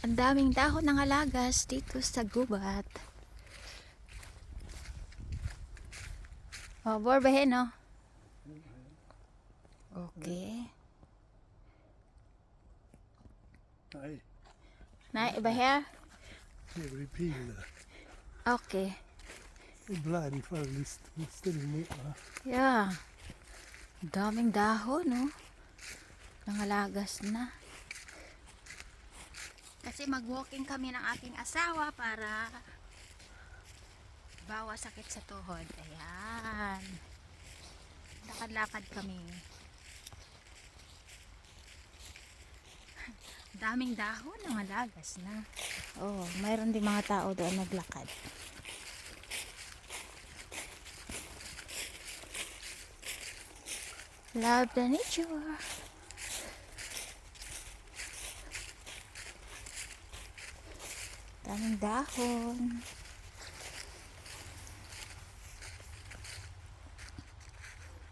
Ang daming dahon ng alagas dito sa gubat. Oh, borbahin, no? Okay. Nej, Na, iba here? det blir piler. Okay. Ibland för ställning. Yeah. Daming dahon, no? Nangalagas na. Kasi mag-walking kami ng aking asawa para bawa sakit sa tuhod. Ayan. Lakad-lakad kami. Daming dahon, nangalagas na. Oh, mayroon din mga tao doon naglakad. Love the nature. Daming dahon.